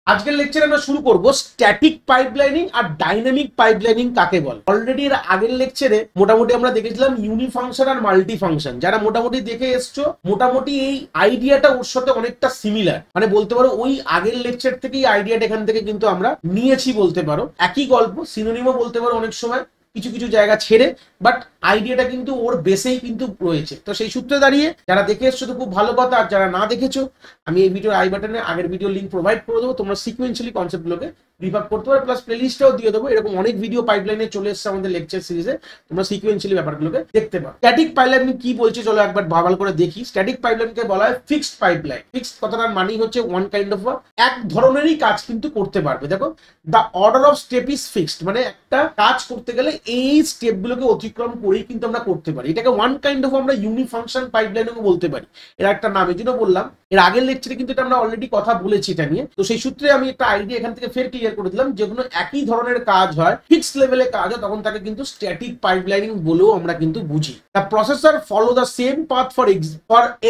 আজকের লেকচারে আমরা শুরু করব স্ট্যাটিক পাইপলাইনিং আর ডাইনামিক পাইপলাইনিং কাকে বলে। অলরেডি এর আগের লেকচারে মোটামুটি আমরা দেখেছিলাম ইউনি ফাংশন আর মাল্টি ফাংশন। যারা মোটামুটি দেখে এসছো, মোটামুটি এই আইডিয়াটা ওর সাথে অনেকটা সিমিলার, মানে বলতে পারো ওই আগের লেকচার থেকেই আইডিয়াটা এখান থেকে কিন্তু আমরা নিয়েছি বলতে পারো। একই গল্প, সিনোনিমও বলতে পারো অনেক সময়, কিছু কিছু জায়গা ছেড়ে, বাট আইডিয়াটা কিন্তু ওর বেসেই কিন্তু রয়েছে। তো সেই সূত্রে দাঁড়িয়ে যারা দেখে এসছো তো খুব ভালো কথা, আর যারা না দেখেছো আমি এই ভিডিওর আই বাটনে আগের ভিডিও লিঙ্ক প্রোভাইড করে দেবো, তোমরা সিকুয়েন্সিয়ালি কনসেপ্টগুলোকে রিভার করতে পারো, প্লাস প্লেলিস্টটাও দিয়ে দেবো। এরকম অনেক ভিডিও পাইপলাইনে চলে এসছে আমাদের লেকচার সিরিজে, তোমরা সিকুয়েন্সিয়ালি ব্যাপারগুলোকে দেখতে পারো। স্ট্যাটিক পাইপলাইন কি বলছে চলো একবার ভালো করে দেখি। স্ট্যাটিক পাইপলাইনকে বলা হয় ফিক্সড পাইপলাইন। ফিক্সড কথাটার মানেই হচ্ছে ওয়ান কাইন্ড অফ এক ধরনেরই কাজ কিন্তু করতে পারবে। দেখো, the order of step is fixed, মানে একটা কাজ করতে গেলে এই স্টেপগুলোকে অতিক্রম করেই কিন্তু আমরা করতে পারি। এটাকে ওয়ান কাইন্ড অফ আমরা ইউনিফাংশন পাইপলাইনও বলতে পারি। এর একটা নাম এই জন্য বললাম, এর আগের লেকচারে কিন্তু এটা আমরা অলরেডি কথা বলেছি এটা নিয়ে। তো সেই সূত্রে আমি একটা আইডিয়া এখান থেকে ফের ক্লিয়ার করে দিলাম, যেগুলো একই ধরনের কাজ হয়, ফিক্সড লেভেলে কাজ হয়, তখন তাকে কিন্তু স্ট্যাটিক পাইপলাইনিং বলেও আমরা কিন্তু বুঝি। The processor follow the same path for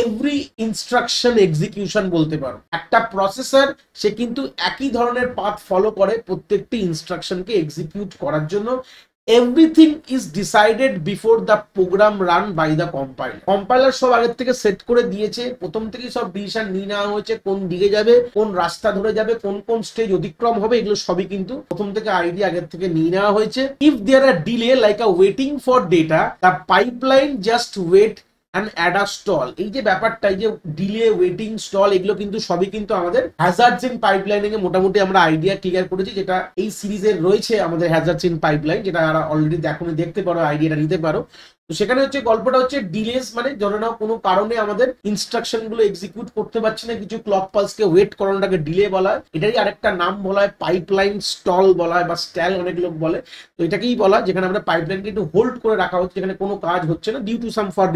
every instruction execution বলতে পারো। একটা প্রসেসর সে কিন্তু একই ধরনের পাথ ফলো করে প্রত্যেকটি ইনস্ট্রাকশনকে এক্সিকিউট করার জন্য। Everything is decided before the program run by the compiler. Compiler সব আগের থেকে সেট করে দিয়েছে, প্রথম থেকেই সব ডিসিশন নিয়ে নেওয়া হয়েছে, কোন দিকে যাবে, কোন রাস্তা ধরে যাবে, কোন কোন স্টেজ অতিক্রম হবে, এগুলো সবই কিন্তু প্রথম থেকে আইডিয়া আগের থেকে নিয়ে নেওয়া হয়েছে। If there are delay like a waiting for data, the pipeline just wait and add a stall. এই যে ব্যাপারটা, এই যে ডিলে, ওয়েটিং, স্টল, এগুলো কিন্তু সবই কিন্তু আমাদের হ্যাজার্ডস ইন পাইপলাইনিং এ মোটামুটি আমরা আইডিয়া ক্লিয়ার করেছি, যেটা এই সিরিজের রয়েছে আমাদের হ্যাজার্ডস ইন পাইপলাইন, যেটা অলরেডি দেখতে পারো, আইডিয়াটা নিতে পারো। তো সেখানে হচ্ছে গল্পটা হচ্ছে ডিলেস, মানে ধরে নাও কোনো কারণে আমাদের ইনস্ট্রাকশন গুলো এক্সিকিউট করতে পারছি না, কিছু ক্লক পালসকে ওয়েট করানোটাকে ডিলে বলা হয়। এটারই আরেকটা নাম বলা হয় পাইপলাইন স্টল বলা হয়, বা স্ট্যাল অনেক লোক বলে। তো এটাকেই বলা, যেখানে আমরা পাইপলাইনকে একটু হোল্ড করে রাখা হচ্ছে, যেখানে কোনো কাজ হচ্ছে না due to some for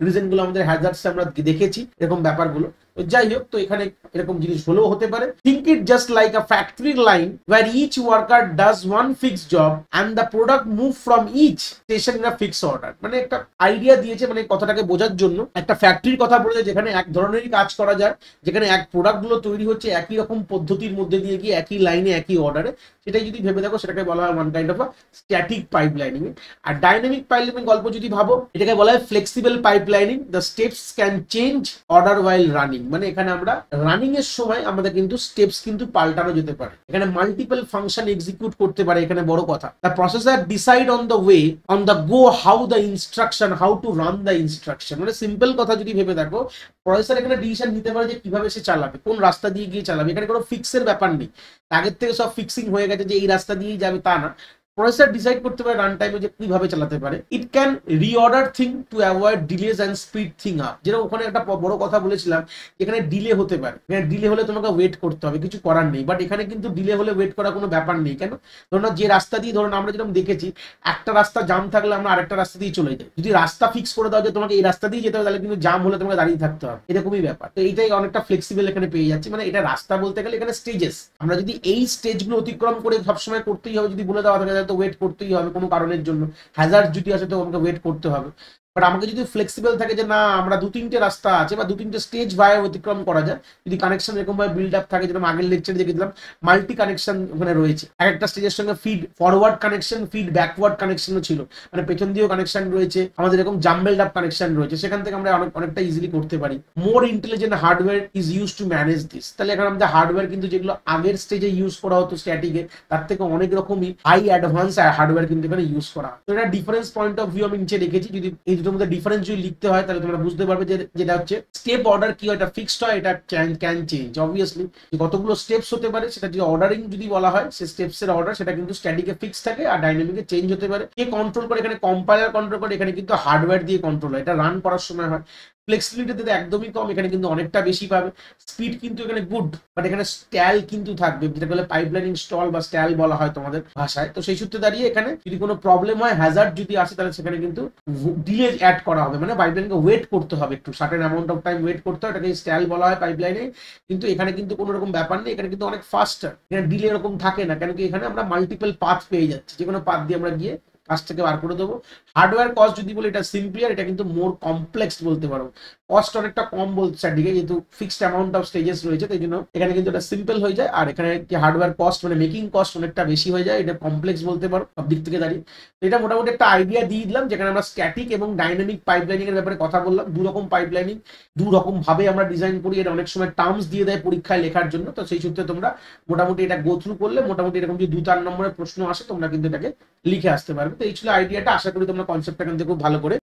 reason গুলো আমাদের হ্যাজার্ডসে আমরা দেখেছি এরকম ব্যাপারগুলো। তো যাই হোক, তো এখানে এরকম জিনিস হলেও হতে পারে। Think it just like a factory line where each worker does one fixed job and the product move from each station in a fixed order. মানে একটা আইডিয়া দিয়েছে, মানে কথাটাকে বোঝার জন্য একটা ফ্যাক্টরির কথা বলেছে, যেখানে এক ধরনেরই কাজ করা যায়, যেখানে এক প্রোডাক্ট গুলো তৈরি হচ্ছে একই রকম পদ্ধতির মধ্যে দিয়ে গিয়ে একই লাইনে একই অর্ডারে। সেটাই যদি ভেবে দেখো, সেটাকে বলা হয় one kind of static pipelining. আর ডাইনামিক পাইপলাইনিং গল্প যদি ভাবো, এটাকে বলা হয় flexible pipelining. The steps can change order while running, মানে এখানে আমরা রানিং এর সময় আমাদের কিন্তু স্টেপস কিন্তু পাল্টানো যেতে পারে, এখানে মাল্টিপল ফাংশন এক্সিকিউট করতে পারে, এখানে বড় কথা। The processor decide on the way on the go how the instruction, how to run the instruction. মানে সিম্পল কথা যদি ভেবে দেখো, প্রসেসর এখানে ডিসিশন নিতে পারে যে কিভাবে সে চালাবে, কোন রাস্তা দিয়ে গিয়ে চালাবে। এখানে কোনো ফিক্সের ব্যাপার নেই, আগের থেকে সব ফিক্সিং হয়ে গেছে যে এই রাস্তা দিয়েই যাবে, তা না। প্রসেসর ডিসাইড করতে পারে রান টাইমে যে কিভাবে চালাতে পারে। It can reorder thing to avoid delays and speed thing up. যেটা ওখানে একটা বড় কথা বলেছিলাম, এখানে ডিলে হতে পারে, এখানে ডিলে হলে তোমাকে ওয়েট করতে হবে, কিছু করার নেই। বাট এখানে কিন্তু ডিলে হলে ওয়েট করার কোনো ব্যাপার নেই। কেন? ধরুন যে রাস্তা দিয়ে, ধরুন আমরা যেরকম দেখেছি, একটা রাস্তা জাম থাকলে আমরা আরেকটা রাস্তা দিয়ে চলে যাই। যদি রাস্তা ফিক্স করে দাও যে তোমাকে এই রাস্তা দিয়ে যেতে হবে, তাহলে কিন্তু জাম হলে তোমাকে দাঁড়িয়ে থাকতে হবে, এরকমই ব্যাপার। তো এইটাই অনেকটা ফ্লেক্সিবল এখানে পেয়ে যাচ্ছে। মানে এটা রাস্তা বলতে গেলে এখানে স্টেজেস, আমরা যদি এই স্টেজগুলো অতিক্রম করে সবসময় করতেই হবে, যদি বলে দেওয়া থাকে তাহলে তো ওয়েট করতেই হবে কোনো কারণের জন্য। হ্যাজার্ড যদি আসে তো আমাকে ওয়েট করতে হবে। বাট আমাকে যদি ফ্লেক্সিবল থাকে যে না, আমরা দু তিনটে রাস্তা আছে বা দু তিনটে স্টেজ ভাবে অতিক্রম করা যায়, যদি কানেকশন এরকম ভাবে বিল্ড আপ থাকে, যেরকম আগের লেকচারে দেখে দিলাম মাল্টি কানেকশন ওখানে রয়েছে, এক একটা স্টেজের সঙ্গে feed forward connection, feed backward কানেকশনও ছিল, মানে পেছন দিয়েও কানেকশন রয়েছে, আমাদের এরকম জাম্বেলড আপ কানেকশন রয়েছে, সেখান থেকে আমরা অনেকটা ইজিলি করতে পারি। More intelligent hardware is use to manage this. তাহলে এখানে আমাদের হার্ডওয়্যার কিন্তু যেগুলো আগের স্টেজে ইউজ করা হতো স্ট্যাটিকে, তার থেকে অনেক রকমই হাই অ্যাডভান্স হার্ডওয়্যার কিন্তু এখানে ইউজ করা হয়। তো এটা ডিফারেন্স পয়েন্ট অফ ভিউ আমি নিচে রেখেছি, যদি এই দুটোর মধ্যে ডিফারেন্স যদি লিখতে হয় তাহলে তোমরা বুঝতে পারবে যে যেটা হচ্ছে স্টেপ অর্ডার কি হয়, এটা ফিক্সড হয়, এটা ক্যান চেঞ্জ। অবভিয়াসলি কতগুলো স্টেপস হতে পারে, সেটা যদি অর্ডারিং যদি বলা হয়, সে স্টেপস এর অর্ডার সেটা কিন্তু স্ট্যাটিকে ফিক্স থাকে, আর ডাইনামিকে চেঞ্জ হতে পারে। কে কন্ট্রোল করে? এখানে কম্পাইলার কন্ট্রোল করে, এখানে কিন্তু হার্ডওয়্যার দিয়ে কন্ট্রোল হয়, এটা রান করার সময় হয়। ফ্লেক্সিবিলিটি একদমই কম, এখানে কিন্তু অনেকটা বেশি পাবে। স্পিড কিন্তু এখানে গুড, বাট এখানে স্ট্যাল কিন্তু থাকবে, যেটা বলে পাইপলাইনিং স্টল বা স্ট্যাল বলা হয় তোমাদের ভাষায়। তো সেই সূত্রে দাঁড়িয়ে এখানে যদি কোনো প্রবলেম হয়, হ্যাজার্ড যদি আসে, তাহলে সেখানে কিন্তু ডিলে অ্যাড করা হবে, মানে পাইপলাইনকে ওয়েট করতে হবে, একটু certain amount of time wait করতে হয়, এটাকে স্ট্যাল বলা হয় পাইপলাইনে। কিন্তু এখানে কিন্তু কোনো রকম ব্যাপার নেই, এখানে কিন্তু অনেক ফাস্টার, এখানে ডিলে এরকম থাকে না, কেন কি এখানে আমরা মাল্টিপল পাথ পেয়ে যাচ্ছি, যে কোনো পাথ দিয়ে আমরা গিয়ে কাছ থেকে বার করে দেবো। হার্ডওয়্যার কস্ট যদি বলি এটা সিম্পলিয়ার, এটা কিন্তু মোর কমপ্লেক্স বলতে পারো। কস্ট অনেকটা কম বলছে চারদিকে, যেহেতু ফিক্সড অ্যামাউন্ট অফ স্টেজেস রয়েছে, তাই জন্য এখানে কিন্তু এটা সিম্পল হয়ে যায়। আর এখানে কি হার্ডওয়্যার কস্ট মানে মেকিং কস্ট অনেকটা বেশি হয়ে যায়, এটা কমপ্লেক্স বলতে পারো সব দিক থেকে দাঁড়িয়ে। এটা মোটামুটি একটা আইডিয়া দিয়ে দিলাম, যেখানে আমরা স্ট্যাটিক এবং ডাইনামিক পাইপলাইনিং এর ব্যাপারে কথা বললাম। দু রকম পাইপলাইনিং, দু রকম ভাবে আমরা ডিজাইন করি, এটা অনেক সময় টার্মস দিয়ে দেয় পরীক্ষায় লেখার জন্য। তো সেই সূত্রে তোমরা মোটামুটি এটা গো থ্রু করলে মোটামুটি এরকম যদি 2-4 নম্বরের প্রশ্ন আসে তোমরা কিন্তু এটাকে লিখে আসতে পারবে। তো এই ছিল আইডিয়াটা, আশা করি তোমরা কনসেপ্টটা কিন্তু খুব ভালো করে